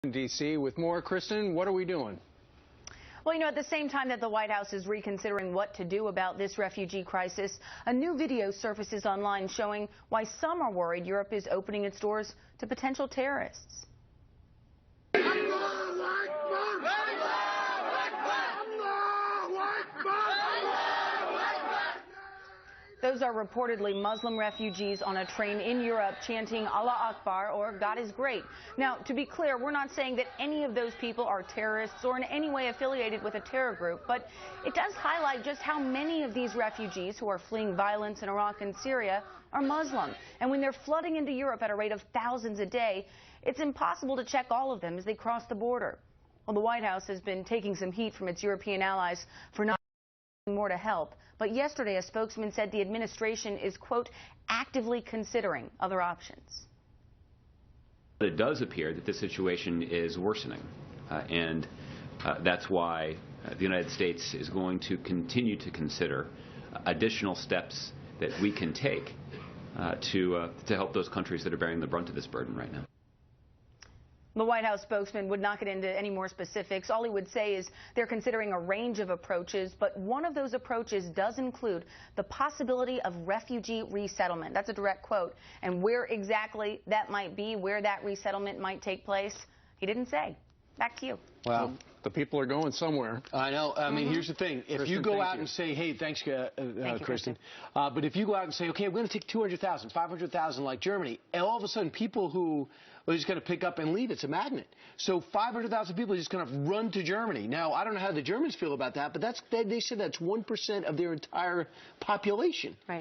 In D.C. with more. Kristen, what are we doing? Well, at the same time that the White House is reconsidering what to do about this refugee crisis, a new video surfaces online showing why some are worried Europe is opening its doors to potential terrorists. Those are reportedly Muslim refugees on a train in Europe chanting Allah Akbar, or God is great. Now, to be clear, we're not saying that any of those people are terrorists or in any way affiliated with a terror group, but it does highlight just how many of these refugees who are fleeing violence in Iraq and Syria are Muslim. And when they're flooding into Europe at a rate of thousands a day, it's impossible to check all of them as they cross the border. Well, the White House has been taking some heat from its European allies for not doing more to help. But yesterday, a spokesman said the administration is, quote, actively considering other options. It does appear that the situation is worsening, and that's why the United States is going to continue to consider additional steps that we can take to help those countries that are bearing the brunt of this burden right now. The White House spokesman would not get into any more specifics. All he would say is they're considering a range of approaches, but one of those approaches does include the possibility of refugee resettlement. That's a direct quote. And where exactly that might be, where that resettlement might take place, he didn't say. Back to you. Well, the people are going somewhere. I know. I mean, here's the thing. If you go out and say, hey, thanks, Kristen. But if you go out and say, okay, we're going to take 200,000, 500,000 like Germany, and all of a sudden people who are just going to pick up and leave, it's a magnet. So 500,000 people are just going to run to Germany. Now, I don't know how the Germans feel about that, but they said that's 1% of their entire population. Right.